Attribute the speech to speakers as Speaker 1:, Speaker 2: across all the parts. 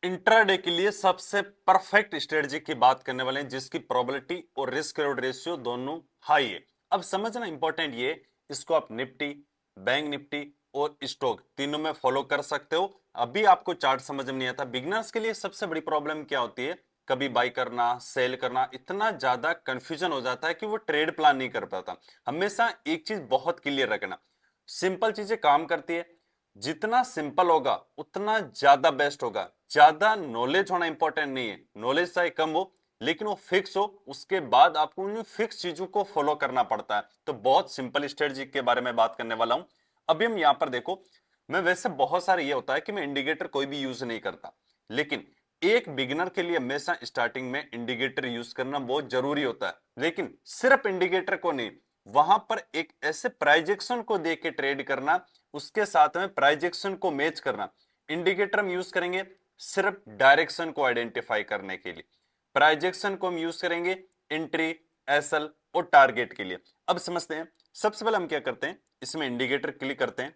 Speaker 1: Intraday के लिए सबसे परफेक्ट स्ट्रेटजी की बात करने वाले हैं जिसकी प्रोबेबिलिटी और रिस्क रिवॉर्ड रेशियो दोनों हाई है। अब समझना इंपॉर्टेंट ये, इसको आप निफ्टी, बैंक निफ्टी और स्टॉक तीनों में फॉलो कर सकते हो। अभी आपको चार्ट समझ में नहीं आता। बिगनर्स के लिए सबसे बड़ी प्रॉब्लम क्या होती है, कभी बाई करना सेल करना, इतना ज्यादा कंफ्यूजन हो जाता है कि वो ट्रेड प्लान नहीं कर पाता। हमेशा एक चीज बहुत क्लियर रखना, सिंपल चीजें काम करती है। जितना सिंपल होगा उतना ज्यादा बेस्ट होगा। ज्यादा नॉलेज होना इंपॉर्टेंट नहीं है, नॉलेज चाहे कम हो लेकिन वो फिक्स हो, उसके बाद आपको उन फिक्स चीजों को फॉलो करना पड़ता है। तो बहुत सिंपल स्ट्रेटजी के बारे में बात करने वाला हूं। अभी हम यहां पर देखो, मैं वैसे बहुत सारे ये होता है कि मैं इंडिकेटर कोई भी यूज नहीं करता, लेकिन एक बिगिनर के लिए हमेशा स्टार्टिंग में इंडिकेटर यूज करना बहुत जरूरी होता है। लेकिन सिर्फ इंडिकेटर को नहीं, वहां पर एक ऐसे प्राइजेक्शन को देख के ट्रेड करना, उसके साथ में प्राइजेक्शन को मैच करना। इंडिकेटर हम यूज करेंगे सिर्फ डायरेक्शन को आइडेंटिफाई करने के लिए, प्राइजेक्शन को हम यूज करेंगे एंट्री, एसएल और टारगेट के लिए। अब समझते हैं, सबसे पहले हम क्या करते हैं, इसमें इंडिकेटर क्लिक करते हैं।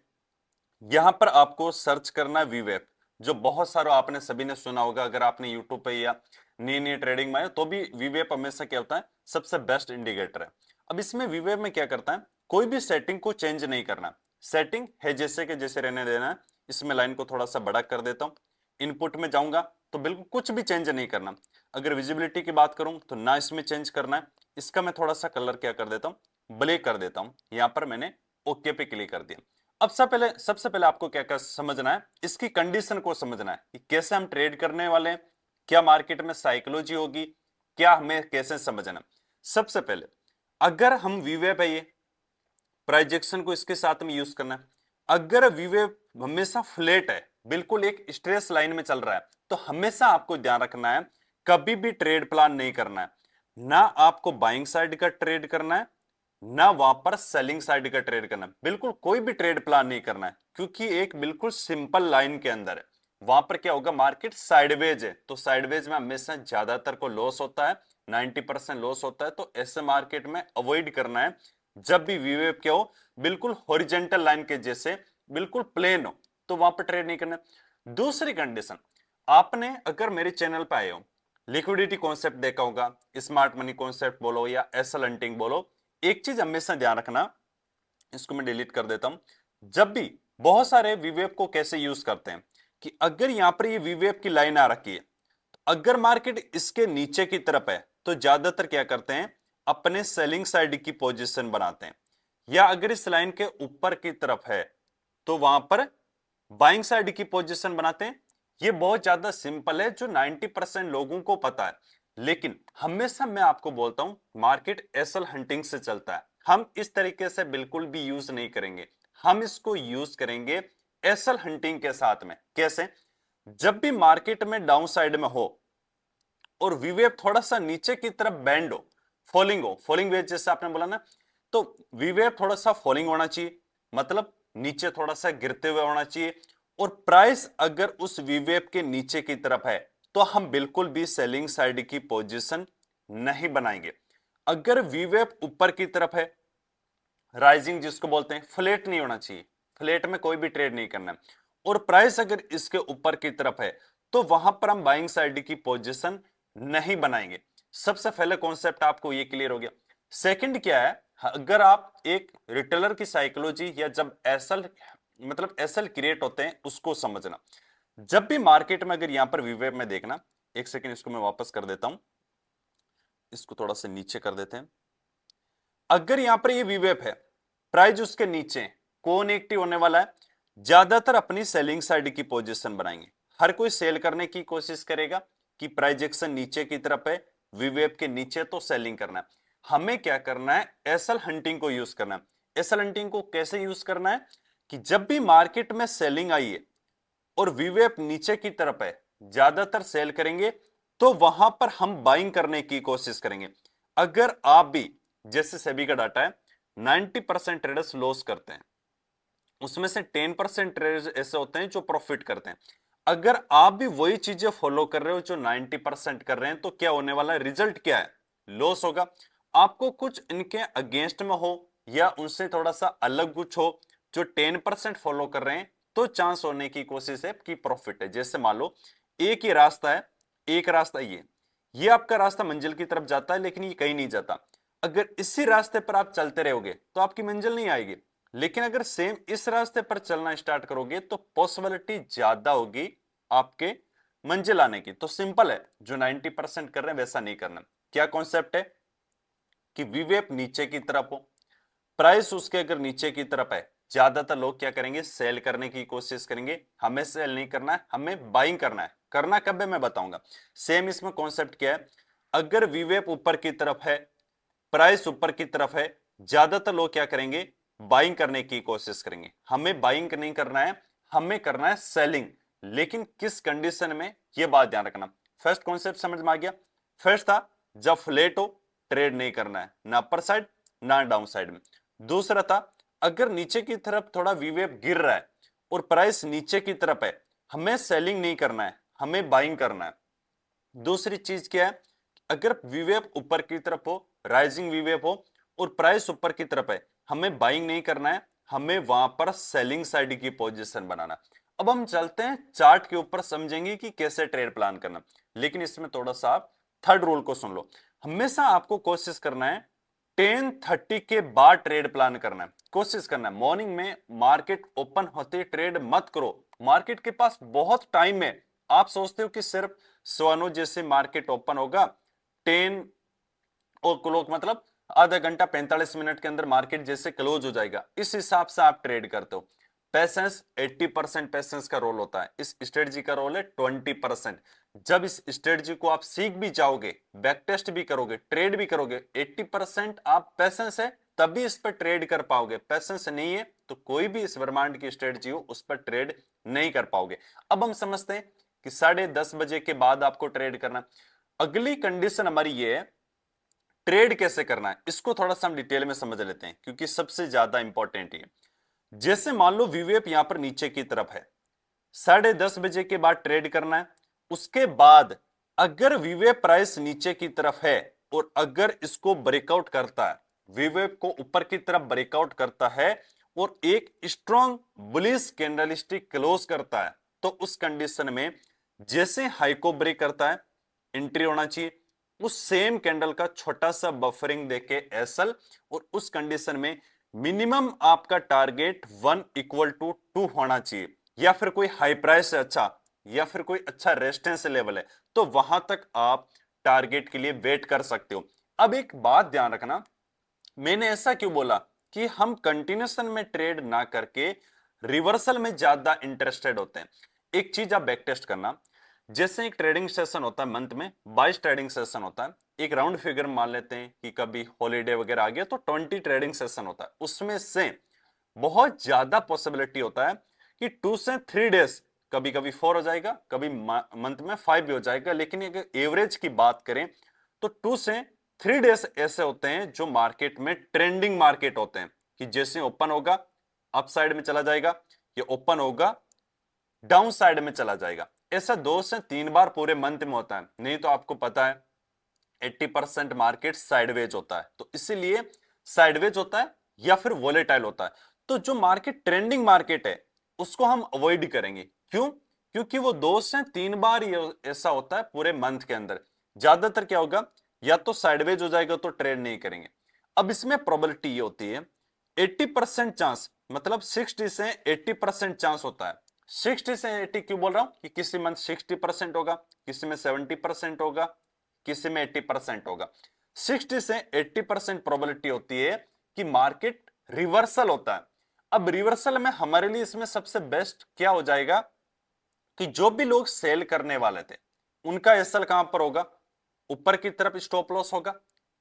Speaker 1: यहां पर आपको सर्च करना है वीवेप, जो बहुत सारा आपने सभी ने सुना होगा। अगर आपने यूट्यूब पे या नई नई ट्रेडिंग में आए तो भी वीवेप हमेशा क्या होता है, सबसे बेस्ट इंडिकेटर है। अब इसमें वीवेप में क्या करता है, कोई भी सेटिंग को चेंज नहीं करना। सेटिंग है जैसे के जैसे रहने देना है। इसमें लाइन को थोड़ा सा बड़ा कर देता हूं। इनपुट में जाऊंगा तो बिल्कुल कुछ भी चेंज नहीं करना। अगर विजिबिलिटी की बात करूं तो ना इसमें चेंज करना है। इसका मैं थोड़ा सा कलर क्या कर देता हूं, ब्लैक कर देता हूं। यहां पर मैंने ओके पे क्लिक कर दिया। अब सबसे पहले आपको क्या क्या समझना है, इसकी कंडीशन को समझना है कि कैसे हम ट्रेड करने वाले हैं, क्या मार्केट में साइकोलॉजी होगी, क्या हमें कैसे समझना है। सबसे पहले अगर हम वीवेप है, ये प्राइजेक्शन को इसके साथ में यूज करना है। अगर वीवेप हमेशा फ्लैट है, बिल्कुल एक स्ट्रेस लाइन में चल रहा है, तो हमेशा आपको ध्यान रखना है, कभी भी ट्रेड प्लान नहीं करना है। ना आपको बाइंग साइड का ट्रेड करना है, ना वहां पर सेलिंग साइड का ट्रेड करना है। बिल्कुल कोई भी ट्रेड प्लान नहीं करना है, क्योंकि एक बिल्कुल सिंपल लाइन के अंदर है। वहां पर क्या होगा, मार्केट साइडवेज है, तो साइडवेज में हमेशा ज्यादातर को लॉस होता है, 90% लॉस होता है। तो ऐसे मार्केट में अवॉइड करना है। जब भी वीवेप क्या हो, बिल्कुल हॉरिजेंटल लाइन के जैसे बिल्कुल प्लेन हो, तो वहां पर ट्रेड नहीं करना। दूसरी कंडीशन, आपने अगर मेरे चैनल पे आए हो, लिक्विडिटी कॉन्सेप्ट देखा होगा, स्मार्ट मनी कॉन्सेप्ट बोलो या एसएल हंटिंग बोलो, एक चीज हमेशा ध्यान रखना, इसको मैं डिलीट कर देता हूं। जब भी बहुत सारे वीवेप को कैसे यूज करते हैं कि अगर यहां पर ये वीवेप की लाइन आ रखी है, तो अगर मार्केट इसके नीचे की तरफ है तो ज्यादातर क्या करते हैं, अपने सेलिंग साइड की पोजीशन बनाते हैं। या अगर इस लाइन के ऊपर की तरफ है तो वहां पर बाइंग साइड की पोजीशन बनाते हैं। ये बहुत ज्यादा सिंपल है, जो 90% लोगों को पता है। लेकिन हमेशा मैं आपको बोलता हूं, मार्केट एसएल हंटिंग से चलता है। हम इस तरीके से बिल्कुल भी यूज नहीं करेंगे, हम इसको यूज करेंगे एसएल हंटिंग के साथ में। कैसे, जब भी मार्केट में डाउन साइड में हो और वीवेप थोड़ा सा नीचे की तरफ बैंड हो, फॉलिंग वेज जैसे आपने बोला ना, तो वीवेप थोड़ा सा फॉलिंग होना चाहिए, मतलब नीचे थोड़ा सा गिरते हुए होना चाहिए। और प्राइस अगर उस वीवेप के नीचे की तरफ है तो हम बिल्कुल भी सेलिंग साइड की पोजीशन नहीं बनाएंगे। अगर वीवेप ऊपर की तरफ है, राइजिंग जिसको बोलते हैं, फ्लैट नहीं होना चाहिए, फ्लैट में कोई भी ट्रेड नहीं करना है। और प्राइस अगर इसके ऊपर की तरफ है तो वहां पर हम बाइंग साइड की पोजीशन नहीं बनाएंगे। सबसे पहले कॉन्सेप्ट आपको ये क्लियर हो गया। सेकंड क्या है, अगर आप एक रिटेलर की साइकोलॉजी या जब एसएल मतलब एसएल क्रिएट होते हैं उसको समझना। जब भी मार्केट में अगर यहां पर वीवेप में देखना, एक सेकंड इसको मैं वापस कर देता हूं, इसको थोड़ा सा नीचे कर देते हैं। अगर यहां पर ये वीवेप है, प्राइस उसके नीचे, कौन एक्टिव होने वाला है, ज्यादातर अपनी सेलिंग साइड की पोजीशन बनाएंगे। हर कोई सेल करने की कोशिश करेगा कि प्राइस एक्शन नीचे की तरफ है, वीवेप के नीचे, तो सेलिंग करना है। हमें क्या करना है, एसएल हंटिंग को यूज करना है। एसएल हंटिंग को कैसे यूज करना है कि जब भी मार्केट में सेलिंग आई है और वीवेप नीचे की तरफ है, ज्यादातर सेल करेंगे, तो वहां पर हम बाइंग करने की कोशिश करेंगे। अगर आप भी, जैसे सेबी का डाटा है, 90% ट्रेडर्स लॉस करते हैं, उसमें से 10% ट्रेडर्स ऐसे होते हैं जो प्रॉफिट करते हैं। अगर आप भी वही चीजें फॉलो कर रहे हो जो 90% कर रहे हैं, तो क्या होने वाला है, रिजल्ट क्या है, लॉस होगा। आपको कुछ इनके अगेंस्ट में हो या उनसे थोड़ा सा अलग कुछ हो, जो 10% फॉलो कर रहे हैं, तो चांस होने की कोशिश है कि प्रॉफिट है। जैसे मान लो एक ही रास्ता है, एक रास्ता ये आपका रास्ता मंजिल की तरफ जाता है, लेकिन ये कहीं नहीं जाता। अगर इसी रास्ते पर आप चलते रहोगे तो आपकी मंजिल नहीं आएगी, लेकिन अगर सेम इस रास्ते पर चलना स्टार्ट करोगे तो पॉसिबिलिटी ज्यादा होगी आपके मंजिल आने की। तो सिंपल है, जो 90% कर रहे हैं वैसा नहीं करना। क्या कॉन्सेप्ट है कि वीवेप नीचे की तरफ हो, प्राइस उसके अगर नीचे की तरफ है, ज्यादातर लोग क्या करेंगे, सेल करने की कोशिश करेंगे। हमें सेल नहीं करना है, हमें बाइंग करना है। करना कब है मैं बताऊंगा। सेम इसमें कॉन्सेप्ट क्या है, अगर वीवेप ऊपर की तरफ है, प्राइस ऊपर की तरफ है, ज्यादातर लोग क्या करेंगे, बाइंग करने की कोशिश करेंगे। हमें बाइंग नहीं करना है, हमें करना है सेलिंग। लेकिन किस कंडीशन में, यह बात ध्यान रखना। फर्स्ट कॉन्सेप्ट समझ में आ गया। फर्स्ट था जब फ्लैट हो, ट्रेड नहीं करना है, ना अपर साइड ना डाउन साइड में। दूसरा था अगर नीचे की तरफ थोड़ा वीवेप गिर रहा है और प्राइस नीचे की तरफ है, हमें सेलिंग नहीं करना है, हमें बाइंग करना है। दूसरी चीज क्या है, अगर वीवेप ऊपर की तरफ हो, राइजिंग वीवेप हो और प्राइस ऊपर की तरफ है, हमें बाइंग नहीं करना है, हमें वहां पर सेलिंग साइड की पोजीशन बनाना। अब हम चलते हैं चार्ट के ऊपर, समझेंगे कि कैसे ट्रेड प्लान करना। लेकिन इसमें थोड़ा सा आप थर्ड रूल को सुन लो। हमेशा आपको कोशिश करना है 10:30 के बाद ट्रेड प्लान करना है। कोशिश करना है मॉर्निंग में मार्केट ओपन होते ट्रेड मत करो। मार्केट के पास बहुत टाइम है। आप सोचते हो कि सिर्फ सोनो जैसे मार्केट ओपन होगा 10 और क्लोक मतलब आधा घंटा 45 मिनट के अंदर मार्केट जैसे क्लोज हो जाएगा, इस हिसाब से आप ट्रेड करते हो। पैसेंस 80% पैसेंस का रोल होता है, इस स्ट्रेटजी का रोल है 20%। जब इस स्ट्रेटजी को आप सीख भी जाओगे, बैक टेस्ट भी करोगे, ट्रेड भी करोगे, 80% आप पैसेंस है तभी इस पर ट्रेड कर पाओगे। पैसेंस नहीं है तो कोई भी इस ब्रह्मांड की स्ट्रेटजी हो उस पर ट्रेड नहीं कर पाओगे। अब हम समझते हैं कि 10:30 बजे के बाद आपको ट्रेड करना। अगली कंडीशन हमारी ये है, ट्रेड कैसे करना है, इसको थोड़ा सा हम डिटेल में समझ लेते हैं क्योंकि सबसे ज्यादा इंपॉर्टेंट है। जैसे मान लो वीवेप यहां पर नीचे की तरफ है, 10:30 बजे के बाद ट्रेड करना है। उसके बाद अगर वीवेप प्राइस नीचे की तरफ है और अगर इसको ब्रेकआउट करता है, वीवेप को ऊपर की तरफ ब्रेकआउट करता है और एक स्ट्रॉन्ग बुलिश कैंडलस्टिक क्लोज करता है, तो उस कंडीशन में जैसे हाई को ब्रेक करता है एंट्री होना चाहिए। उस सेम कैंडल का छोटा सा बफरिंग देके एसएल, और उस कंडीशन में मिनिमम आपका टारगेट 1 = 2 होना चाहिए, या फिर कोई हाई प्राइस है अच्छा, या फिर कोई अच्छा रेजिस्टेंस लेवल है, तो वहां तक आप टारगेट के लिए वेट कर सकते हो। अब एक बात ध्यान रखना, मैंने ऐसा क्यों बोला कि हम कंटिन्यूएशन में ट्रेड ना करके रिवर्सल में ज्यादा इंटरेस्टेड होते हैं। एक चीज आप बैक टेस्ट करना, जैसे एक ट्रेडिंग सेशन होता है मंथ में 22 ट्रेडिंग सेशन होता है, एक राउंड फिगर मान लेते हैं कि कभी हॉलीडे वगैरह आ गया तो 20 ट्रेडिंग सेशन होता है। उसमें से बहुत ज्यादा पॉसिबिलिटी होता है कि 2 से 3 डेज, कभी कभी 4 हो जाएगा, कभी मंथ में 5 भी हो जाएगा, लेकिन अगर एवरेज की बात करें तो 2 से 3 डेज ऐसे होते हैं जो मार्केट में ट्रेंडिंग मार्केट होते हैं, कि जैसे ओपन होगा अप साइड में चला जाएगा, ये ओपन होगा डाउन साइड में चला जाएगा। ऐसा 2 से 3 बार पूरे मंथ में होता है। नहीं तो आपको पता है 80% मार्केट साइडवेज होता है, तो इसीलिए साइडवेज होता है या फिर वोलेटाइल होता है। तो जो मार्केट ट्रेंडिंग मार्केट है उसको हम अवॉइड करेंगे। क्यों? क्योंकि वो 2 से 3 बार ऐसा होता है पूरे मंथ के अंदर। ज्यादातर क्या होगा, या तो साइडवेज हो जाएगा तो ट्रेड नहीं करेंगे। अब इसमें प्रोबेबिलिटी ये होती है 80% चांस, मतलब 60 से 80% चांस होता है। 60 से 80 क्यों बोल रहा हूं कि किसी मंथ 60% होगा, किसी में 70% होगा, किसी में 80% होगा। 60 से 80% प्रोबेबिलिटी होती है कि मार्केट रिवर्सल होता है। अब रिवर्सल में हमारे लिए इसमें सबसे बेस्ट क्या हो जाएगा कि जो भी लोग सेल करने वाले थे उनका एसएल कहां पर होगा, ऊपर की तरफ स्टॉप लॉस होगा।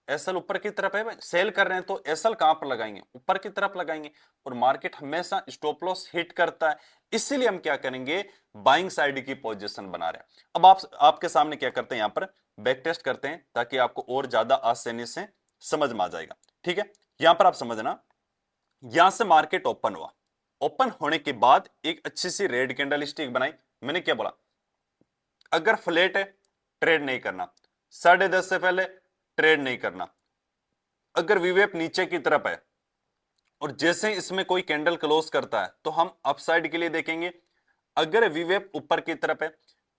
Speaker 1: एसएल ऊपर की तरफ है भाई, सेल कर रहे हैं तो एसएल कहां पर लगाएंगे, ऊपर की तरफ लगाएंगे, और मार्केट हमेशा स्टॉप लॉस हिट करता है। इसीलिए हम क्या करेंगे, बाइंग साइड की पोजीशन बना रहे हैं। अब आप आपके सामने क्या करते हैं, यहां पर बैक टेस्ट करते हैं ताकि आपको और ज्यादा आसानी से समझ में आ जाएगा। ठीक है, यहां पर आप समझना, यहां से मार्केट ओपन हुआ, ओपन होने के बाद एक अच्छी सी रेड कैंडल स्टिक बनाई। मैंने क्या बोला, अगर फ्लैट है ट्रेड नहीं करना, 10:30 से पहले ट्रेड नहीं करना। अगर वीवेप नीचे की तरफ है और जैसे इसमें कोई कैंडल क्लोज करता है तो हम अपसाइड के लिए देखेंगे। अगर वीवेप ऊपर की तरफ है,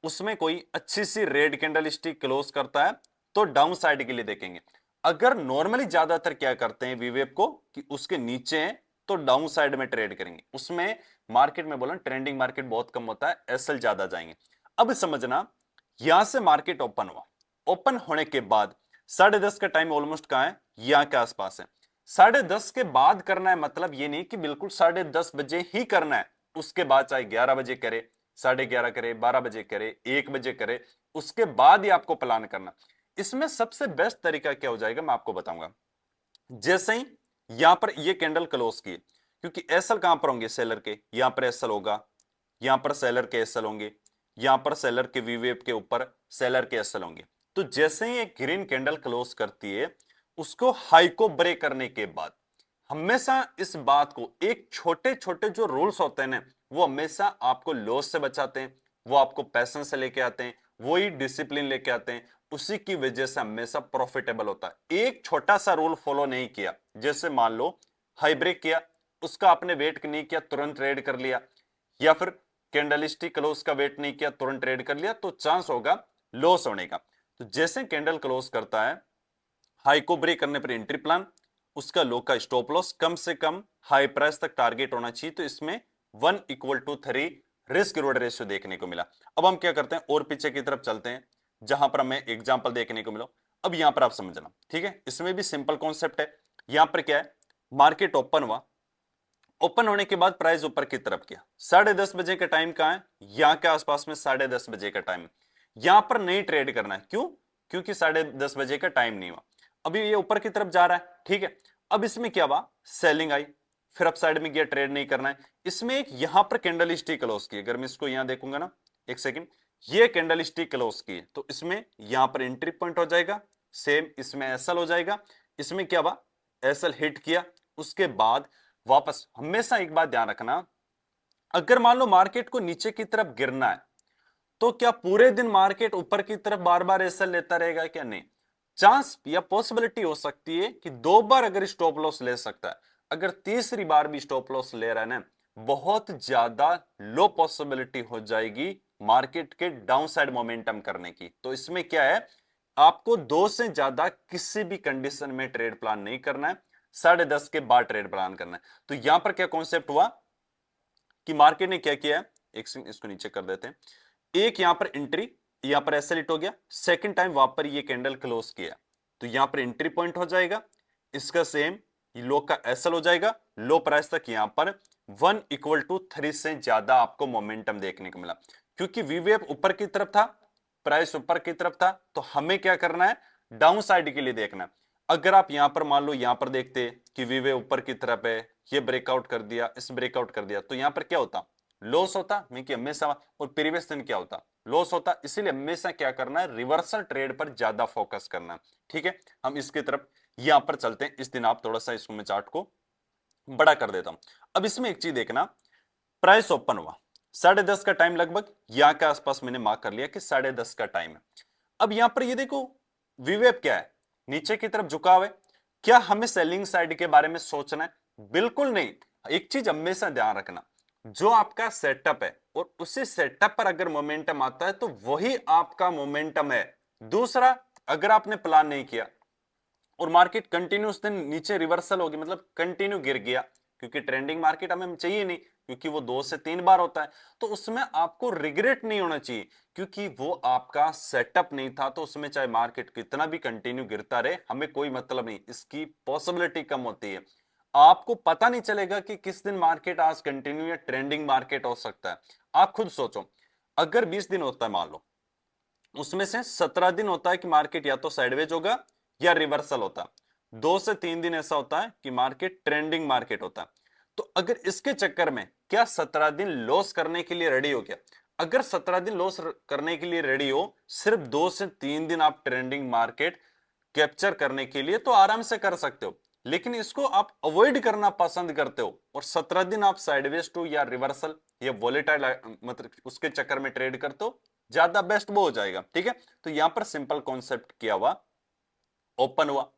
Speaker 1: उसमें कोई अच्छी सी रेड कैंडल स्टिक क्लोज करता है तो डाउन साइड के लिए देखेंगे। अगर नॉर्मली ज्यादातर क्या करते हैं वीवेप को कि उसके नीचे है तो डाउन साइड में ट्रेड करेंगे, उसमें मार्केट में बोला ट्रेंडिंग मार्केट बहुत कम होता है, एसएल ज्यादा जाएंगे। अब समझना, यहां से मार्केट ओपन हुआ, ओपन होने के बाद 10:30 का टाइम ऑलमोस्ट कहां है, यहां के आसपास है। 10:30 के बाद करना है, मतलब ये नहीं कि बिल्कुल 10:30 बजे ही करना है, उसके बाद चाहे 11 बजे करे, 11:30 करे, 12 बजे करे, 1 बजे करे, उसके बाद ही आपको प्लान करना। इसमें सबसे बेस्ट तरीका क्या हो जाएगा मैं आपको बताऊंगा। जैसे ही यहां पर ये कैंडल क्लोज की, क्योंकि एसएल कहां पर होंगे, सेलर के, यहां पर एसएल होगा, यहां पर सेलर के एसएल होंगे, यहां पर सेलर के वीवेप के ऊपर सेलर के एसएल होंगे। तो जैसे ही एक ग्रीन कैंडल क्लोज करती है, उसको हाई को ब्रेक करने के बाद हमेशा इस बात को, एक छोटे छोटे जो रूल्स होते हैं ना, वो हमेशा आपको लॉस से बचाते हैं, वो आपको पैशन से लेके आते हैं, वही डिसिप्लिन लेके आते हैं, उसी की वजह से हमेशा प्रॉफिटेबल होता है। एक छोटा सा रूल फॉलो नहीं किया, जैसे मान लो हाई ब्रेक किया, उसका आपने वेट नहीं किया, तुरंत ट्रेड कर लिया, या फिर कैंडलस्टिक क्लोज का वेट नहीं किया, तुरंत ट्रेड कर लिया, तो चांस होगा लॉस होने का। तो जैसे कैंडल क्लोज करता है, हाई को ब्रेक करने पर एंट्री प्लान, उसका लो का स्टॉप लॉस, कम से कम हाई प्राइस तक टारगेट होना चाहिए। तो इसमें 1:3 रिस्क रिवॉर्ड रेशियो देखने को मिला। अब हम क्या करते हैं और पीछे की तरफ चलते हैं, जहां पर हमें एग्जांपल देखने को मिला। अब यहां पर आप समझना, ठीक है, इसमें भी सिंपल कॉन्सेप्ट है। यहां पर क्या है, मार्केट ओपन हुआ, ओपन होने के बाद प्राइस ऊपर की तरफ गया, 10:30 बजे का टाइम कहां है, यहां के आसपास में 10:30 बजे का टाइम। यहां पर नहीं ट्रेड करना है, क्यों, क्योंकि 10:30 बजे का टाइम नहीं हुआ, अभी ये ऊपर की तरफ जा रहा है, ठीक है। अब इसमें क्या हुआ, सेलिंग आई, फिर अप साइड में गया, ट्रेड नहीं करना है। इसमें एक यहां पर कैंडल स्टिक क्लोज की, अगर मैं इसको यहां देखूंगा ना, एक सेकेंड, ये कैंडल स्टिक क्लोज की है, तो इसमें यहां पर एंट्री पॉइंट हो जाएगा, सेम इसमें एसएल हो जाएगा। इसमें क्या हुआ, एसएल हिट किया, उसके बाद वापस। हमेशा एक बात ध्यान रखना, अगर मान लो मार्केट को नीचे की तरफ गिरना है, तो क्या पूरे दिन मार्केट ऊपर की तरफ बार बार एसएल लेता रहेगा, क्या नहीं। चांस या पॉसिबिलिटी हो सकती है कि 2 बार अगर स्टॉप लॉस ले सकता है, अगर तीसरी बार भी स्टॉप लॉस ले रहा है ना, बहुत ज्यादा लो पॉसिबिलिटी हो जाएगी मार्केट के डाउन साइड मोमेंटम करने की। तो इसमें क्या है, आपको 2 से ज्यादा किसी भी कंडीशन में ट्रेड प्लान नहीं करना है, 10:30 के बाद ट्रेड प्लान करना है। तो यहां पर क्या कॉन्सेप्ट हुआ कि मार्केट ने क्या किया है, एक सेकंड इसको नीचे कर देते हैं, एक यहां पर एंट्री, यहां पर एसएल हिट हो गया, सेकंड टाइम वहां पर ये कैंडल क्लोज किया, तो यहां पर एंट्री पॉइंट हो जाएगा, इसका सेम लो का एसएल हो जाएगा, लो प्राइस तक यहां पर 1:3 से ज्यादा आपको मोमेंटम देखने को मिला, क्योंकि वीवेप ऊपर की तरफ था, प्राइस ऊपर की तरफ था, तो हमें क्या करना है, डाउन साइड के लिए देखना है। अगर आप यहां पर मान लो यहां पर देखते कि वीवे ऊपर की तरफ है, ये ब्रेकआउट कर दिया, इस ब्रेकआउट कर दिया, तो यहां पर क्या होता, लॉस होता, मैं कि हमेशा, और प्रीवियस दिन क्या होता, लॉस होता। इसीलिए हमेशा क्या करना है, रिवर्सल ट्रेड पर ज्यादा फोकस करना है, ठीक है। हम इसकी तरफ यहां पर चलते हैं, इस दिन आप थोड़ा सा इसको मैं चार्ट को बड़ा कर देता हूं। अब इसमें एक चीज देखना, प्राइस ओपन हुआ, 10:30 का टाइम लगभग यहां के आसपास मैंने मार्क कर लिया कि 10:30 का टाइम है। अब यहां पर ये देखो वीवेप क्या है, नीचे की तरफ झुका हुआ है, क्या हमें सेलिंग साइड के बारे में सोचना है, बिल्कुल नहीं। एक चीज हमेशा ध्यान रखना, जो आपका सेटअप है और उसी सेटअप पर अगर मोमेंटम आता है तो वही आपका मोमेंटम है। दूसरा, अगर आपने प्लान नहीं किया और मार्केट कंटिन्यूस दिन नीचे रिवर्सल होगी, मतलब कंटिन्यू गिर गया, क्योंकि ट्रेंडिंग मार्केट हमें चाहिए नहीं, क्योंकि वो 2 से 3 बार होता है, तो उसमें आपको रिग्रेट नहीं होना चाहिए, क्योंकि वो आपका सेटअप नहीं था। तो उसमें चाहे मार्केट कितना भी कंटिन्यू गिरता रहे, हमें कोई मतलब नहीं, इसकी पॉसिबिलिटी कम होती है। आपको पता नहीं चलेगा कि किस दिन मार्केट आज कंटिन्यू या ट्रेंडिंग मार्केट हो सकता है। आप खुद सोचो, अगर 20 दिन होता है मान लो, उसमें से 17 दिन होता है कि मार्केट या तो साइडवेज होगा या रिवर्सल होता है, 2 से 3 दिन ऐसा होता है कि मार्केट ट्रेंडिंग मार्केट होता है। तो अगर इसके चक्कर में क्या 17 दिन लॉस करने के लिए रेडी हो गया, अगर 17 दिन लॉस करने के लिए रेडी हो, सिर्फ 2 से 3 दिन आप ट्रेंडिंग मार्केट कैप्चर करने के लिए तो आराम से कर सकते हो, लेकिन इसको आप अवॉइड करना पसंद करते हो और 17 दिन आप साइडवेज टू या रिवर्सल या वोलेटाइल मतलब उसके चक्कर में ट्रेड करते हो, ज्यादा बेस्ट वो हो जाएगा, ठीक है। तो यहां पर सिंपल कॉन्सेप्ट किया हुआ, ओपन हुआ,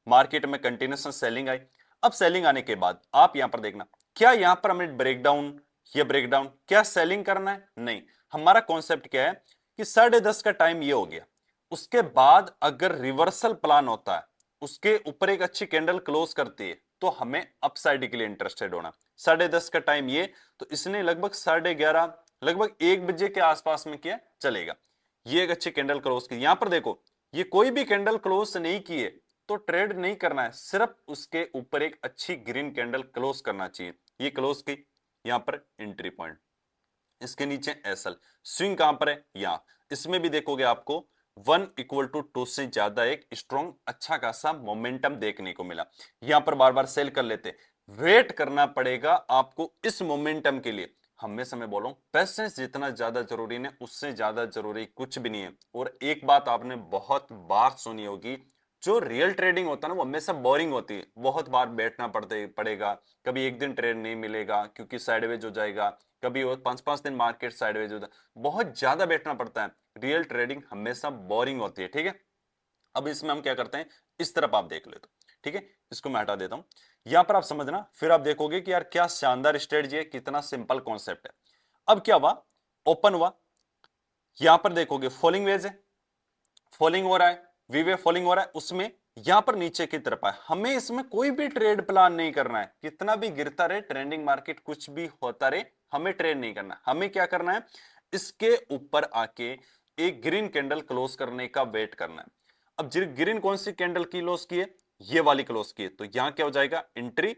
Speaker 1: मार्केट में कंटिन्यूस सेलिंग आई। अब सेलिंग आने के बाद आप यहां पर देखना, क्या यहां पर हमें ब्रेकडाउन, ये ब्रेकडाउन क्या सेलिंग करना है, नहीं। हमारा कॉन्सेप्ट क्या है कि 10:30 का टाइम ये हो गया, उसके बाद अगर रिवर्सल प्लान होता है, उसके ऊपर एक अच्छी कैंडल क्लोज करती है, तो हमें अपसाइड के लिए इंटरेस्टेड होना। 10:30 का टाइम ये, तो इसने लगभग 11:30 लगभग 1 बजे के आसपास में किया, चलेगा। ये एक अच्छी कैंडल क्लोज की। यहां पर देखो, ये कोई भी कैंडल क्लोज नहीं की है तो ट्रेड नहीं करना है, सिर्फ उसके ऊपर एक अच्छी ग्रीन कैंडल क्लोज करना चाहिए। ये क्लोज की, यहां पर एंट्री पॉइंट, इसके नीचे एसएल। स्विंग कहां पर है, यहां। इसमें भी देखोगे आपको 1 = 2 से ज्यादा एक स्ट्रॉन्ग अच्छा खासा मोमेंटम देखने को मिला। यहां पर बार बार सेल कर लेते, वेट करना पड़ेगा आपको इस मोमेंटम के लिए। हमेशा मैं बोलूं, पेशेंस जितना ज्यादा जरूरी है उससे ज्यादा जरूरी कुछ भी नहीं है। और एक बात आपने बहुत बार सुनी होगी, जो रियल ट्रेडिंग होता है ना वो हमेशा बोरिंग होती है। बहुत बार बैठना पड़ेगा, कभी एक दिन ट्रेड नहीं मिलेगा क्योंकि साइडवेज हो जाएगा, कभी वो 5-5 दिन मार्केट साइडवेज होता है, बहुत ज्यादा बैठना पड़ता है। रियल ट्रेडिंग हमेशा बोरिंग होती है, ठीक है। अब इसमें हम क्या करते हैं, इस तरफ आप देख लेते, ठीक है। इसको मैं हटा देता हूं, यहां पर आप समझना, फिर आप देखोगे कि यार क्या शानदार स्ट्रेटजी है, कितना सिंपल कॉन्सेप्ट है। अब क्या हुआ, ओपन हुआ, यहां पर देखोगे फॉलिंग वेज है, फॉलिंग हो रहा है, वीवे फॉलिंग हो रहा है, उसमें यहां पर नीचे की तरफ है। हमें इसमें कोई भी ट्रेड प्लान नहीं करना है, कितना भी गिरता रहे ट्रेंडिंग मार्केट, कुछ भी होता रहे, हमें ट्रेड नहीं करना। हमें क्या करना है, इसके ऊपर आके एक ग्रीन कैंडल क्लोज करने का वेट करना है। अब ग्रीन कौन सी कैंडल की क्लोज की है, ये वाली क्लोज की है, तो यहां क्या हो जाएगा, एंट्री,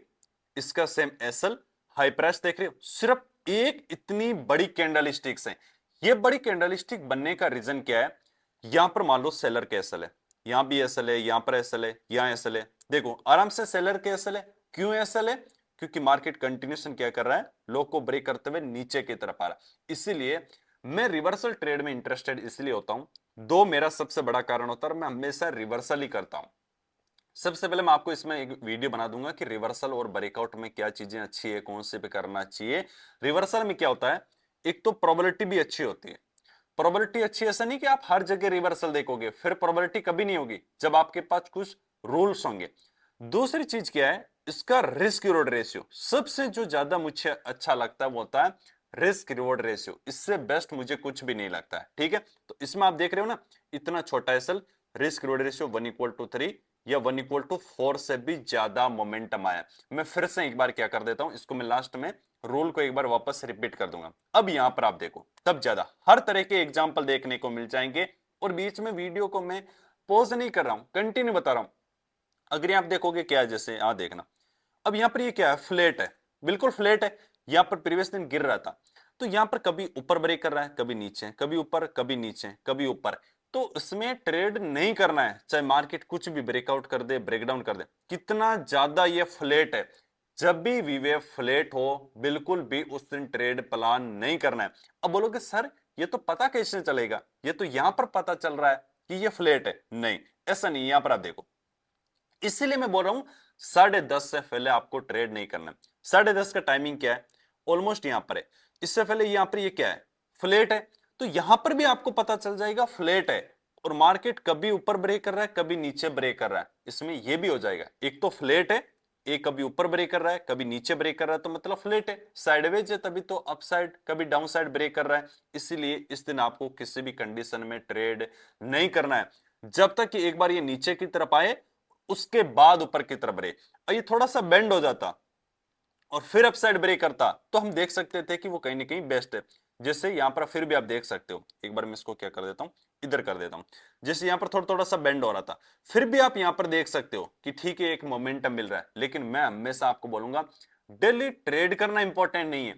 Speaker 1: इसका सेम एसएल, हाई प्राइस देख रहे हो। सिर्फ एक इतनी बड़ी कैंडल स्टिक्स है। ये बड़ी कैंडल स्टिक बनने का रीजन क्या है, यहां पर मान लो सेलर के एसएल है, यहां भी एसएल है, यहां पर एसएल है, यहां एसएल है, देखो आराम से सेलर के एसएल है। क्यों एसएल है, क्योंकि मार्केट कंटिन्यूशन क्या कर रहा है, लो को ब्रेक करते हुए नीचे की तरफ आ रहा है। इसीलिए मैं रिवर्सल ट्रेड में इंटरेस्टेड इसलिए होता हूं, दो मेरा सबसे बड़ा कारण होता है, मैं हमेशा रिवर्सल ही करता हूं। सबसे पहले मैं आपको इसमें एक वीडियो बना दूंगा कि रिवर्सल और ब्रेकआउट में क्या चीजें अच्छी है, कौन से पे करना चाहिए। रिवर्सल में क्या होता है, एक तो प्रोबेबिलिटी भी अच्छी होती है। प्रोबेबिलिटी अच्छी ऐसा नहीं कि आप हर जगह रिवर्सल देखोगे, फिर प्रोबेबिलिटी कभी नहीं होगी जब आपके पास कुछ रूल्स होंगे। दूसरी चीज क्या है, इसका रिस्क रिवॉर्ड रेशियो, सबसे जो ज्यादा मुझे अच्छा लगता है वो होता है रिस्क रिवॉर्ड रेशियो। इससे बेस्ट मुझे कुछ भी नहीं लगता है, ठीक है। तो इसमें आप देख रहे हो ना, इतना छोटा एसएल, रिस्क रिवॉर्ड रेशियो 1 = 3 या 1 = 4 से भी ज्यादा मोमेंटम आया। मैं फिर से एक बार क्या कर देता हूं, इसको मैं लास्ट में रूल को एक बार वापस रिपीट कर दूंगा। अब यहां पर आप देखो, तब ज्यादा हर तरह के एग्जांपल देखने को मिल जाएंगे, और बीच में वीडियो को मैं पॉज नहीं कर रहा हूं, कंटिन्यू बता रहा हूं। अगर आप देखोगे क्या है, जैसे यहां देखना, अब यहां पर ये क्या है, फ्लैट है, बिल्कुल फ्लैट है। यहां पर प्रीवियस दिन गिर रहा था, तो यहां पर कभी ऊपर ब्रेक कर रहा है, कभी नीचे, कभी ऊपर, कभी नीचे, कभी ऊपर। तो इसमें ट्रेड नहीं करना है, चाहे मार्केट कुछ भी ब्रेकआउट कर दे, ब्रेकडाउन कर दे, कितना ज्यादा ये फ्लैट है। जब भी वीवे फ्लैट हो, बिल्कुल भी उस दिन ट्रेड प्लान नहीं करना है। अब बोलोगे सर ये तो पता कैसे चलेगा, ये तो यहां पर पता चल रहा है कि ये फ्लैट है। नहीं, ऐसा नहीं, यहां पर आप देखो, इसीलिए मैं बोल रहा हूं 10:30 से पहले आपको ट्रेड नहीं करना। 10:30 का टाइमिंग क्या है, ऑलमोस्ट यहां पर है। इससे पहले यहां पर ये क्या है, फ्लैट है, तो यहां पर भी आपको पता चल जाएगा फ्लैट है। और मार्केट कभी ऊपर ब्रेक कर रहा है, कभी नीचे ब्रेक कर रहा है, इसमें यह भी हो जाएगा, एक तो फ्लैट है, एक कभी ऊपर ब्रेक कर रहा है, कभी नीचे ब्रेक कर रहा है, तो मतलब फ्लैट है। साइडवेज है तभी तो अपसाइड, कभी डाउन साइड ब्रेक कर रहा है। इसीलिए इस दिन आपको किसी भी कंडीशन में ट्रेड नहीं करना है, जब तक कि एक बार ये नीचे की तरफ आए, उसके बाद ऊपर की तरफ ब्रेक, और ये थोड़ा सा बेंड हो जाता और फिर अपसाइड ब्रेक करता, तो हम देख सकते थे कि वो कहीं ना कहीं बेस्ट है। जैसे यहां पर फिर भी आप देख सकते हो, एक बार मैं इसको क्या कर देता हूं, इधर कर देता हूं। जैसे यहां पर थोड़ा थोड़ा सा बेंड हो रहा था, फिर भी आप यहां पर देख सकते हो कि ठीक है एक मोमेंटम मिल रहा है। लेकिन मैं हमेशा आपको बोलूंगा, डेली ट्रेड करना इंपॉर्टेंट नहीं है।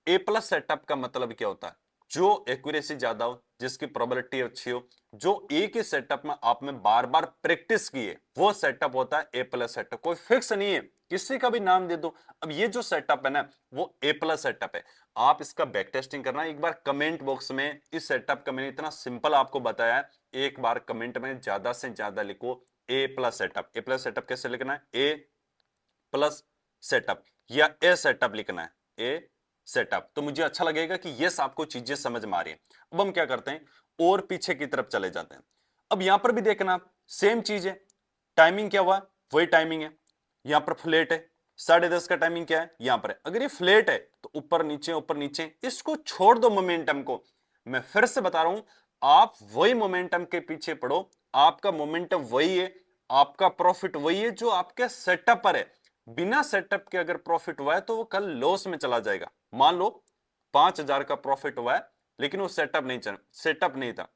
Speaker 1: ए प्लस सेटअप का मतलब क्या होता है, जो एक्यूरेसी ज्यादा हो, जिसकी प्रोबेबिलिटी अच्छी हो, जो एक ही सेटअप में आप में बार बार प्रैक्टिस की है, वो सेटअप होता है ए प्लस सेटअप। कोई फिक्स नहीं है, किसी का भी नाम दे दो। अब ये जो सेटअप है ना, वो ए प्लस सेटअप है। आप इसका बैक टेस्टिंग करना, एक बार कमेंट बॉक्स में इस सेटअप का मैंने इतना सिंपल आपको बताया है, एक बार कमेंट में ज्यादा से ज्यादा लिखो ए प्लस सेटअप। ए प्लस सेटअप कैसे लिखना है, ए प्लस सेटअप, या ए सेटअप लिखना है, ए सेटअप, तो मुझे अच्छा लगेगा कि यस आपको चीजें समझ में आ रही है। अब हम क्या करते हैं, और पीछे की तरफ चले जाते हैं। अब यहां पर भी देखना सेम चीज है, टाइमिंग क्या हुआ, वही टाइमिंग है। यहां पर फ्लैट है, 10:30 का टाइमिंग क्या है, यहां पर है। अगर ये फ्लैट है तो ऊपर नीचे, ऊपर नीचे, इसको छोड़ दो मोमेंटम को। मैं फिर से बता रहा हूं, आप वही मोमेंटम के पीछे पड़ो, आपका मोमेंटम वही है, आपका प्रॉफिट वही है जो आपके सेटअप पर है। बिना सेटअप के अगर प्रॉफिट हुआ है तो वो कल लॉस में चला जाएगा। मान लो 5,000 का प्रॉफिट हुआ है, लेकिन वो सेटअप नहीं था,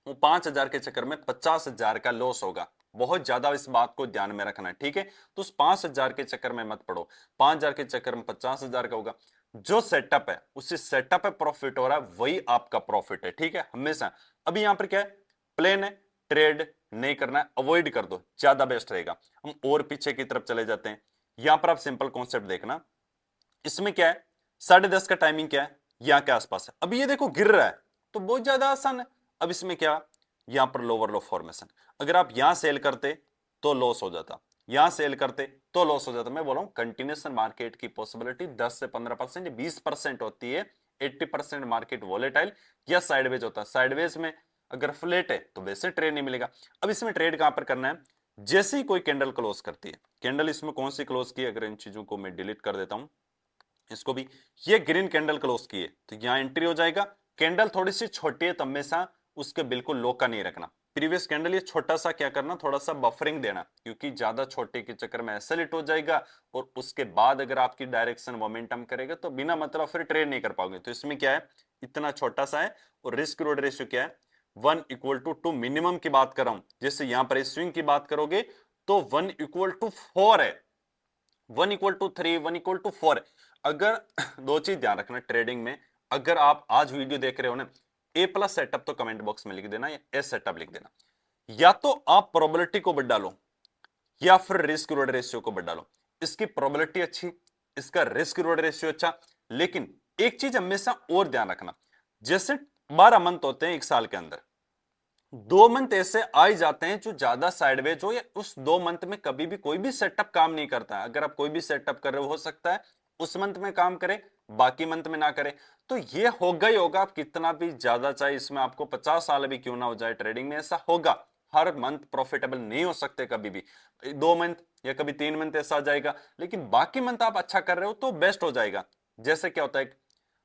Speaker 1: वो 5,000 के चक्कर में 50,000 का लॉस होगा। बहुत ज्यादा इस बात को ध्यान में रखना है, ठीक है। तो उस 5,000 के चक्कर में मत पड़ो, 5,000 के चक्कर में 50,000 का होगा। जो सेटअप है, उससे सेटअप पे प्रॉफिट हो रहा है, वही आपका प्रॉफिट है, ठीक है, हमेशा। अभी यहां पर क्या है, प्लेन है, ट्रेड नहीं करना है, अवॉइड कर दो, ज्यादा बेस्ट रहेगा। हम और पीछे की तरफ चले जाते हैं। यहां पर आप सिंपल कॉन्सेप्ट देखना, इसमें क्या है, 10:30 का टाइमिंग क्या है, यहां के आसपास है। अभी ये देखो गिर रहा है, तो बहुत ज्यादा आसान है। अब इसमें क्या, यहां पर लोअर लो फॉर्मेशन, अगर आप यहां सेल करते तो लॉस हो जाता, यहां सेल करते तो लॉस हो जाता। मैं बोल रहा हूं कंटिन्यूएशन मार्केट की पॉसिबिलिटी 10 से 15%, 20% होती है। 80% मार्केट वॉलेटाइल या साइडवेज होता है। साइडवेज में अगर फ्लैट है तो वैसे ट्रेड नहीं मिलेगा। अब इसमें ट्रेड कहां पर करना है, जैसे ही कोई कैंडल क्लोज करती है, कैंडल इसमें कौन सी क्लोज की है, अगर इन चीजों को मैं डिलीट कर देता हूं, इसको भी, ये ग्रीन कैंडल क्लोज की है तो यहां एंट्री हो जाएगा। कैंडल थोड़ी सी छोटी है तो हमेशा उसके बिल्कुल लो का नहीं रखना। प्रीवियस कैंडल ये छोटा सा क्या करना, थोड़ा सा बफरिंग देना, क्योंकि ज्यादा छोटे के चक्कर में ऐसे लिट हो जाएगा और उसके बाद अगर आपकी डायरेक्शन मोमेंटम करेगा तो बिना मतलब फिर ट्रेड नहीं कर पाओगे। तो इसमें क्या है, इतना छोटा सा है और रिस्क रिवॉर्ड रेशियो क्या है, 1:2 मिनिमम की बात कर रहा हूं। जैसे यहां पर स्विंग की बात करोगे तो 1:4 है, 1:3, 1:4। अगर दो चीज ध्यान रखना ट्रेडिंग में, अगर आप आज वीडियो देख रहे हो ना, A+ सेटअप तो कमेंट बॉक्स में लिख देना या S सेटअप लिख देना। या तो आप प्रोबेबिलिटी को बढ़ा लो या फिर रिस्क रिवॉर्ड रेशियो को बढ़ा लो। इसकी प्रोबेबिलिटी अच्छी, इसका रिस्क रिवॉर्ड रेशियो अच्छा। लेकिन एक चीज हमेशा और ध्यान रखना, जैसे 12 मंथ होते हैं एक साल के अंदर, 2 मंथ ऐसे आ ही जाते हैं जो ज्यादा साइडवेज हो, या उस 2 मंथ में कभी भी कोई भी सेटअप काम नहीं करता है। अगर आप कोई भी सेटअप कर रहे हो सकता है उस मंथ में काम करे, बाकी मंथ में ना करे। तो ये होगा ही होगा, आप कितना भी ज्यादा चाहे इसमें आपको 50 साल भी क्यों ना हो जाए ट्रेडिंग में, ऐसा होगा। हर मंथ प्रॉफिटेबल नहीं हो सकते कभी भी, 2 मंथ या कभी 3 मंथ ऐसा आ जाएगा, लेकिन बाकी मंथ आप अच्छा कर रहे हो तो बेस्ट हो जाएगा। जैसे क्या होता है,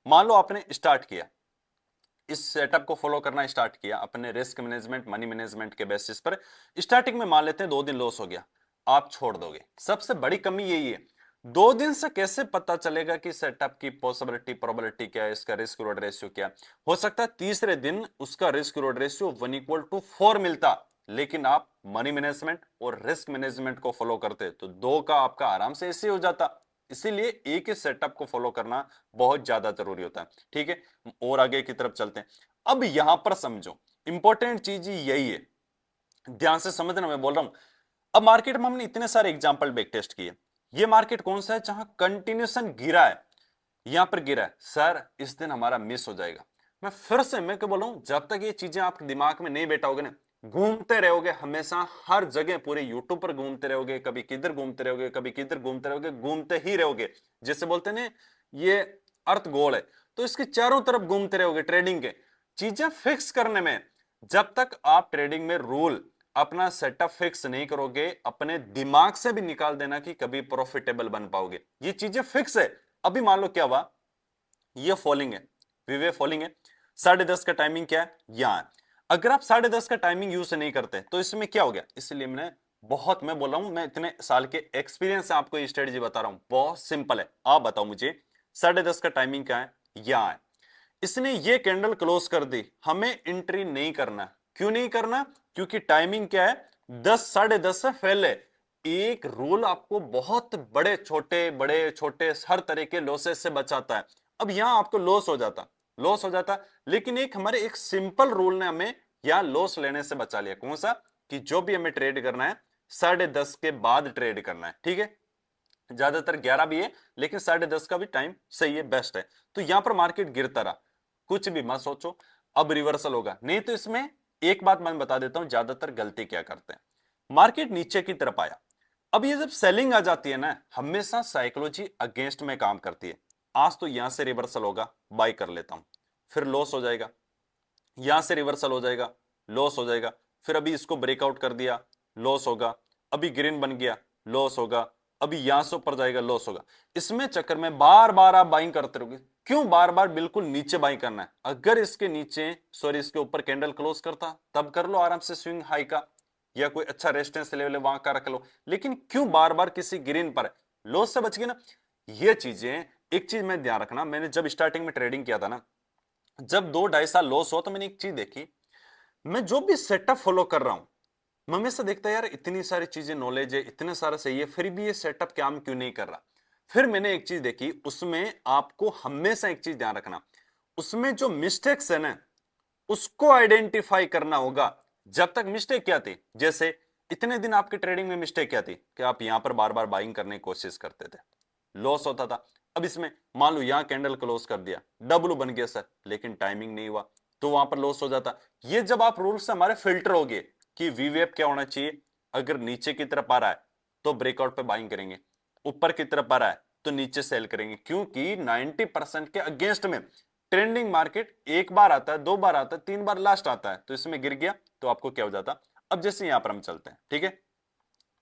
Speaker 1: मान लो आपने स्टार्ट किया, इस सेटअप को फॉलो करना स्टार्ट किया अपने रिस्क मैनेजमेंट, मनी मैनेजमेंट के बेसिस पर, स्टार्टिंग में मान लेते हैं 2 दिन लॉस हो गया, आप छोड़ दोगे। सबसे बड़ी कमी यही है, 2 दिन से कैसे पता चलेगा कि सेटअप की पॉसिबिलिटी प्रोबेबिलिटी क्या है, इसका रिस्क रिवॉर्ड रेशियो क्या है। हो सकता है तीसरे दिन उसका रिस्क रिवॉर्ड रेशियो 1:4 मिलता, लेकिन आप मनी मैनेजमेंट और रिस्क मैनेजमेंट को फॉलो करते तो 2 का आपका आराम से ऐसे हो जाता। इसीलिए एक ही सेटअप को फॉलो करना बहुत ज्यादा जरूरी होता है, ठीक है। और आगे की तरफ चलते हैं। अब यहां पर समझो, इंपॉर्टेंट चीज यही है, ध्यान से समझना मैं बोल रहा हूं। अब मार्केट में हमने इतने सारे एग्जांपल बैक टेस्ट किए, ये मार्केट कौन सा है जहां कंटिन्यूसन गिरा है, यहां पर गिरा है, सर इस दिन हमारा मिस हो जाएगा। मैं फिर से मैं क्या बोल रहा हूं, जब तक ये चीजें आपके दिमाग में नहीं बैठा होगे ना, घूमते रहोगे हमेशा, हर जगह पूरे यूट्यूब पर घूमते रहोगे, कभी किधर घूमते रहोगे, कभी किधर घूमते रहोगे, घूमते ही रहोगे। जैसे बोलते हैं ना, ये अर्थ गोल है, तो इसके चारों तरफ घूमते रहोगे ट्रेडिंग के, चीजें फिक्स करने में। जब तक आप ट्रेडिंग में रूल अपना सेटअप फिक्स नहीं करोगे, अपने दिमाग से भी निकाल देना कि कभी प्रॉफिटेबल बन पाओगे। ये चीजें फिक्स है। अभी मान लो क्या हुआ, ये फॉलिंग है, विवे फॉलिंग है, 10:30 का टाइमिंग क्या है, यहां है। अगर आप 10:30 का टाइमिंग यूज नहीं करते तो इसमें क्या हो गया, इसलिए मैं बोल रहा हूं, मैं इतने साल के एक्सपीरियंस से आपको ये स्ट्रेटजी बता रहा हूं, बहुत सिंपल है। आप बताओ मुझे 10:30 का टाइमिंग क्या है, यहां है। इसने ये कैंडल क्लोज कर दी, हमें एंट्री नहीं करना। क्यों नहीं करना, क्योंकि टाइमिंग क्या है, 10, 10:30 से पहले। एक रूल आपको बहुत बड़े छोटे हर तरह के लॉसेस से बचाता है। अब यहां आपको लॉस हो जाता, लेकिन एक सिंपल रूल ने हमें यहां लॉस लेने से बचा लिया। कौन सा, कि जो भी हमें ट्रेड करना है 10:30 के बाद ट्रेड करना है, ठीक है। ज्यादातर 11 भी है, लेकिन 10:30 का भी टाइम सही है, बेस्ट है। तो यहां पर मार्केट गिरता रहा, कुछ भी मत सोचो, अब रिवर्सल होगा नहीं। तो इसमें एक बात मैं बता देता हूं, ज्यादातर गलती क्या करते हैं, मार्केट नीचे की तरफ आया, अब ये जब सेलिंग आ जाती है ना, हमेशा साइकोलॉजी अगेंस्ट में काम करती है। आज तो यहां से रिवर्सल होगा, बाय कर लेता हूं, फिर लॉस हो जाएगा, यहां से रिवर्सल हो जाएगा, लॉस हो जाएगा, फिर अभी इसको ब्रेकआउट कर दिया, लॉस होगा, अभी ग्रीन बन गया, लॉस होगा, अभी यहां से ऊपर जाएगा, लॉस होगा। इसमें चक्कर में बार बार आप बाइंग करते रहोगे। क्यों बार बार बिल्कुल नीचे बाइंग करना है? अगर इसके नीचे सॉरी इसके ऊपर कैंडल क्लोज करता तब कर लो आराम से स्विंग हाई का, या कोई अच्छा रेजिस्टेंस लेवल है वहां का रख लो। लेकिन क्यों बार बार किसी ग्रीन पर? लॉस से बच गए ना। ये चीजें, एक चीज में ध्यान रखना, मैंने जब स्टार्टिंग में ट्रेडिंग किया था ना, जब 2-2.5 साल लॉस हो, तो मैंने एक चीज देखी, मैं जो भी सेटअप फॉलो कर रहा हूं, मैं हमेशा देखता यार इतनी सारी चीजें नॉलेज है, इतने सारा सही है, फिर भी ये सेटअप काम क्यों नहीं कर रहा। फिर मैंने एक चीज देखी, उसमें आपको हमेशा एक चीज ध्यान रखना, उसमें जो मिस्टेक्स है ना, उसको आइडेंटिफाई करना होगा। जब तक मिस्टेक क्या थी, जैसे इतने दिन आपकी ट्रेडिंग में मिस्टेक क्या थी कि आप यहां पर बार बार बाइंग करने की कोशिश करते थे, लॉस होता था। अब इसमें मान लो यहां कैंडल क्लोज कर दिया, डब्ल्यू बन गया सर, लेकिन टाइमिंग नहीं हुआ, तो वहां पर लॉस हो जाता। ये जब आप रूल से हमारे फिल्टर हो गए कि वीवेप क्या होना चाहिए, अगर नीचे की तरफ आ रहा है तो ब्रेकआउट पे बाइंग करेंगे, ऊपर की तरफ आ रहा है तो नीचे सेल करेंगे, क्योंकि 90% के अगेंस्ट में ट्रेंडिंग मार्केट एक बार आता है, 2 बार आता है, 3 बार लास्ट आता है, तो इसमें गिर गया तो आपको क्या हो जाता। अब जैसे यहां पर हम चलते हैं, ठीक है,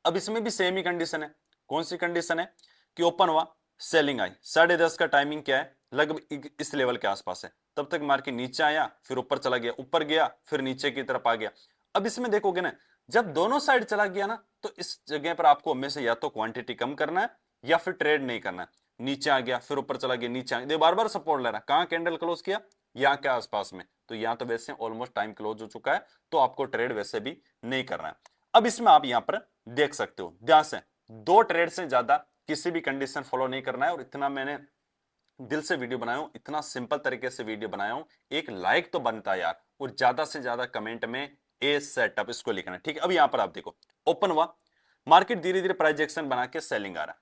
Speaker 1: अब इसमें भी सेम ही कंडीशन है। कौन सी कंडीशन है? कि ओपन हुआ, सेलिंग आई, 10:30 का टाइमिंग क्या है, लगभग इस लेवल के आसपास है, तब तक मार्केट नीचे आया, फिर ऊपर चला गया, ऊपर गया, फिर नीचे की तरफ आ गया। अब इसमें देखोगे ना, जब दोनों साइड चला गया ना, तो इस जगह पर आपको हमेशा या तो क्वांटिटी कम करना है या फिर ट्रेड नहीं करना है। नीचे आ गया, फिर ऊपर चला गया, नीचे आ गया, बार बार सपोर्ट ले रहा है, कहां कैंडल क्लोज किया, यहाँ के आसपास में, तो यहाँ तो वैसे ऑलमोस्ट टाइम क्लोज हो चुका है, तो आपको ट्रेड वैसे भी नहीं करना है। अब इसमें आप यहां पर देख सकते हो ध्यान से, 2 ट्रेड से ज्यादा किसी भी कंडीशन फॉलो नहीं करना है। और इतना मैंने दिल से वीडियो बनाया हूं, इतना सिंपल तरीके से वीडियो बनाया हूं, एक लाइक तो बनता है यार, और ज्यादा से ज्यादा कमेंट में ए सेटअप इसको लिखना है, ठीक है। अब यहां पर आप देखो, ओपन हुआ, मार्केट धीरे धीरे प्राइस एक्शन बना के सेलिंग आ रहा है,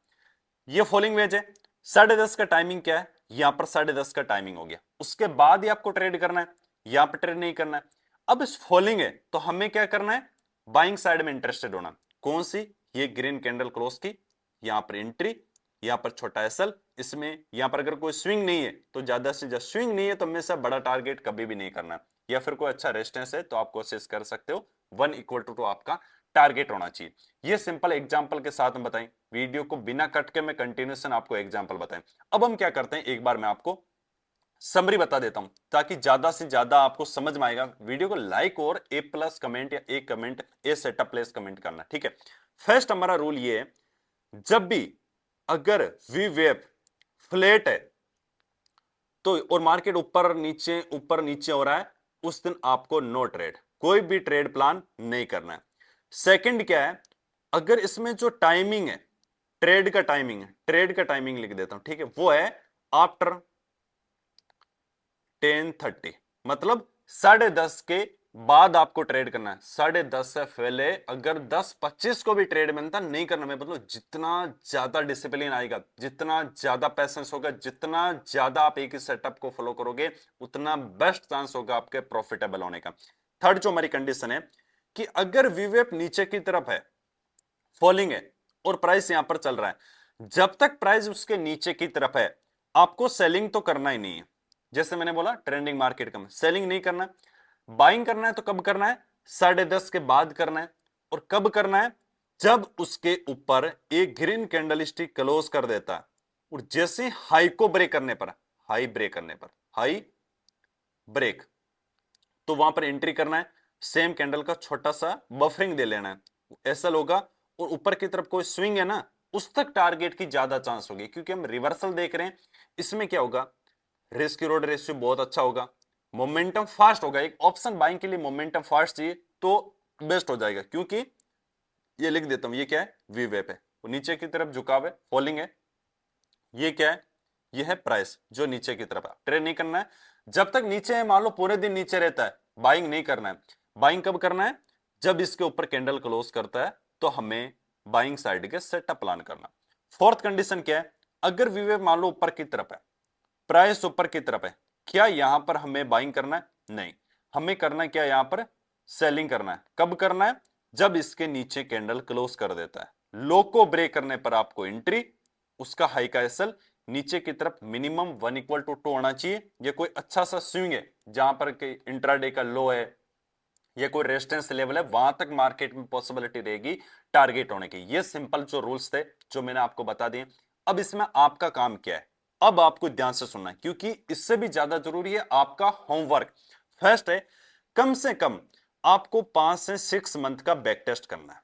Speaker 1: ये फॉलिंग वेज है। 10:30 का टाइमिंग क्या है, यहां पर 10:30 का टाइमिंग हो गया, उसके बाद ही आपको ट्रेड करना है, यहां पर ट्रेड नहीं करना है। अब इस फॉलिंग है तो हमें क्या करना है, बाइंग साइड में इंटरेस्टेड होना। कौन सी? ये ग्रीन कैंडल क्लोज की, यहां पर एंट्री, यहां पर छोटा एसएल, इसमें यहां पर अगर कोई स्विंग नहीं है तो ज्यादा से ज्यादा, स्विंग नहीं है तो हमेशा बड़ा टारगेट कभी भी नहीं करना, या फिर कोई अच्छा रेजिस्टेंस है तो आप कोशिश कर सकते हो 1 = 2 आपका टारगेट होना चाहिए। ये सिंपल एग्जांपल के साथ में बताएं, वीडियो को बिना कट के मैं कंटिन्यूशन आपको एग्जांपल बताएं। अब हम क्या करते हैं, एक बार मैं आपको समरी बता देता हूं, ताकि ज्यादा से ज्यादा आपको समझ में आएगा। वीडियो को लाइक और A+ कमेंट या एक कमेंट ए सेटअप प्लेस कमेंट करना, ठीक है। फर्स्ट हमारा रूल ये है, जब भी अगर वी वेब फ्लैट है तो, और मार्केट ऊपर नीचे हो रहा है, उस दिन आपको नो ट्रेड, कोई भी ट्रेड प्लान नहीं करना है। सेकंड क्या है, अगर इसमें जो टाइमिंग है, ट्रेड का टाइमिंग है, ट्रेड का टाइमिंग लिख देता हूं, ठीक है, वो है आफ्टर 10:30, मतलब 10:30 के बाद आपको ट्रेड करना है। 10:30 से पहले अगर 10:25 को भी ट्रेड बनता नहीं करना। मैं मतलब जितना ज्यादा डिसिप्लिन आएगा, जितना ज्यादा पैसेंस होगा, जितना ज्यादा आप एक ही सेटअप को फॉलो करोगे, उतना बेस्ट चांस होगा आपके प्रॉफिटेबल होने का। थर्ड जो हमारी कंडीशन है कि अगर वीवेप नीचे की तरफ है, फॉलिंग है, और प्राइस यहां पर चल रहा है, जब तक प्राइस उसके नीचे की तरफ है आपको सेलिंग तो करना ही नहीं है। जैसे मैंने बोला ट्रेंडिंग मार्केट का सेलिंग नहीं करना, बाइंग करना है तो कब करना है, 10:30 के बाद करना है। और कब करना है, जब उसके ऊपर एक ग्रीन कैंडल स्टिक क्लोज कर देता है, और जैसे हाई को ब्रेक करने पर, हाई ब्रेक करने पर, हाई ब्रेक, तो वहां पर एंट्री करना है। सेम कैंडल का छोटा सा बफरिंग दे लेना है, ऐसा होगा, और ऊपर की तरफ कोई स्विंग है ना, उस तक टारगेट की ज्यादा चांस होगी, क्योंकि हम रिवर्सल देख रहे हैं। इसमें क्या होगा, रिस्क रिवॉर्ड रेशियो बहुत अच्छा होगा, मोमेंटम फास्ट होगा। एक ऑप्शन बाइंग के लिए मोमेंटम फास्ट चाहिए तो बेस्ट हो जाएगा, क्योंकि ये लिख देता हूं, ये क्या है, वी वेप है, वो नीचे की तरफ झुकाव है, फॉलिंग है। ये क्या है, ये है प्राइस जो नीचे की तरफ है, ट्रेड नहीं करना है। जब तक नीचे है, मान लो पूरे दिन नीचे रहता है, बाइंग नहीं करना है। बाइंग कब करना है, जब इसके ऊपर कैंडल क्लोज करता है तो हमें बाइंग साइड के सेटअप प्लान करना। फोर्थ कंडीशन क्या है, अगर वीवेप मान लो ऊपर की तरफ है, प्राइस ऊपर की तरफ है, क्या यहां पर हमें बाइंग करना है? नहीं, हमें करना है क्या, यहां पर सेलिंग करना है। कब करना है, जब इसके नीचे कैंडल क्लोज कर देता है। लो को ब्रेक करने पर आपको एंट्री, उसका हाई का एसएल, नीचे की तरफ मिनिमम 1 = 2 होना चाहिए। ये कोई अच्छा सा स्विंग है जहां पर इंट्राडे का लो है ये कोई रेजिस्टेंस लेवल है, वहां तक मार्केट में पॉसिबिलिटी रहेगी टारगेट होने की। ये सिंपल जो रूल्स थे जो मैंने आपको बता दिए। अब इसमें आपका काम क्या है, अब आपको ध्यान से सुनना है, क्योंकि इससे भी ज्यादा जरूरी है आपका होमवर्क। फर्स्ट है, कम से कम आपको 5 से 6 मंथ का बैक टेस्ट करना है।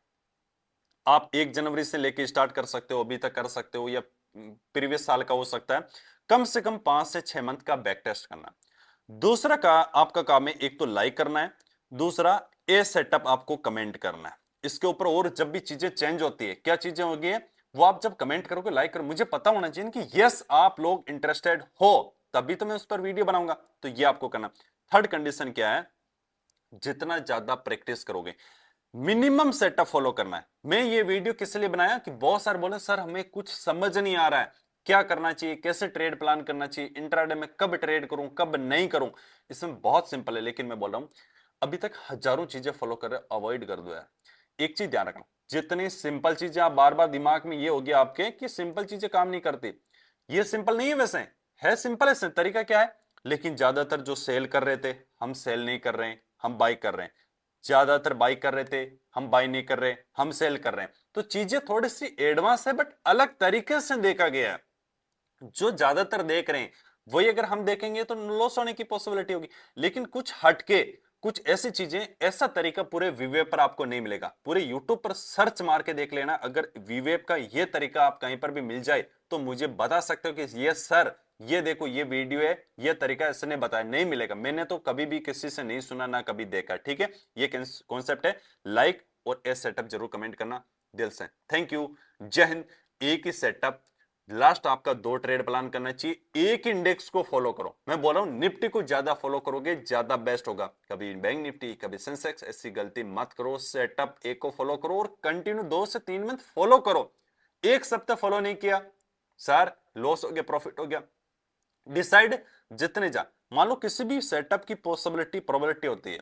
Speaker 1: आप 1 जनवरी से लेके स्टार्ट कर सकते हो, अभी तक कर सकते हो, या प्रीवियस साल का हो सकता है। कम से कम 5 से 6 मंथ का बैक टेस्ट करना। दूसरा का आपका काम है, एक तो लाइक करना है, दूसरा ए सेटअप आपको कमेंट करना है इसके ऊपर। और जब भी चीजें चेंज होती है, क्या चीजें होगी है, वो आप जब कमेंट करोगे, लाइक करो, मुझे पता होना चाहिए कि यस आप लोग इंटरेस्टेड हो, तभी तो मैं उस पर वीडियो बनाऊंगा। तो ये आपको करना। थर्ड कंडीशन क्या है, जितना ज्यादा प्रैक्टिस करोगे, मिनिमम सेटअप फॉलो करना है। मैं ये वीडियो किस लिए बनाया कि बहुत सारे बोले सर हमें कुछ समझ नहीं आ रहा है, क्या करना चाहिए, कैसे ट्रेड प्लान करना चाहिए, इंट्राडे में कब ट्रेड करूं कब नहीं करूं। इसमें बहुत सिंपल है, लेकिन मैं बोल रहा हूं अभी तक हजारों चीजें फॉलो कर रहे, अवॉइड कर दो यार। एक चीज ध्यान रखना, जितनी सिंपल चीजें आप बार बार दिमाग में ये हो गया आपके कि सिंपल चीजें काम नहीं करती, ये सिंपल नहीं है। वैसे है सिंपल है, तरीका क्या है, लेकिन ज्यादातर जो सेल कर रहे थे हम सेल नहीं कर रहे हैं, हम बाई कर रहे हैं। ज्यादातर बाई कर रहे थे, हम बाई नहीं कर रहे, हम सेल कर रहे हैं। तो चीजें थोड़ी सी एडवांस है, बट अलग तरीके से देखा गया है। जो ज्यादातर देख रहे हैं वही अगर हम देखेंगे तो लॉस होने की पॉसिबिलिटी होगी। लेकिन कुछ हटके, कुछ ऐसी चीजें, ऐसा तरीका पूरे वीवेब पर आपको नहीं मिलेगा। पूरे यूट्यूब पर सर्च मार के देख लेना, अगर वीवेब का ये तरीका आप कहीं पर भी मिल जाए तो मुझे बता सकते हो कि ये सर ये देखो ये वीडियो है, ये तरीका इसने बताया। नहीं मिलेगा, मैंने तो कभी भी किसी से नहीं सुना ना कभी देखा। ठीक है, ये कॉन्सेप्ट है। लाइक और ए सेटअप जरूर कमेंट करना दिल से। थैंक यू, जय हिंद। एक ही सेटअप, लास्ट आपका 2 ट्रेड प्लान करना चाहिए, एक इंडेक्स को फॉलो करो। मैं बोल रहा हूं निफ्टी को ज्यादा फॉलो करोगे ज्यादा बेस्ट होगा, कभी बैंक निफ्टी कभी सेंसेक्स, ऐसी गलती मत करो। सेटअप एक को फॉलो करो और कंटिन्यू 2 से 3 मंथ फॉलो करो। एक सप्ताह फॉलो नहीं किया सर, लॉस हो गया प्रॉफिट हो गया। डिसाइड जितने जा, मान लो किसी भी सेटअप की पॉसिबिलिटी प्रोबेबिलिटी होती है,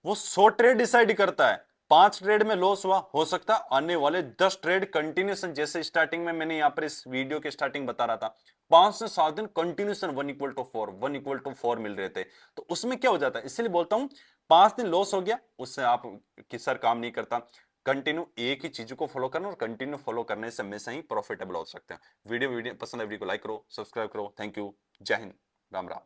Speaker 1: वो 100 ट्रेड डिसाइड करता है। 5 ट्रेड में लॉस हुआ, हो सकता है आने वाले 10 ट्रेड कंटिन्यूसन, जैसे स्टार्टिंग में मैंने यहां पर इस वीडियो के स्टार्टिंग बता रहा था, 5 से 7 दिन कंटिन्यूसन 1 = 4 1 = 4 मिल रहे थे। तो उसमें क्या हो जाता है, इसलिए बोलता हूं 5 दिन लॉस हो गया, उससे आप कि सर काम नहीं करता। कंटिन्यू एक ही चीज को फॉलो करना, और कंटिन्यू फॉलो करने से हमेशा ही प्रॉफिटेबल हो सकते हैं। वीडियो पसंद है, वीडियो को लाइक करो, सब्सक्राइब करो। थैंक यू, जय हिंद, राम राम।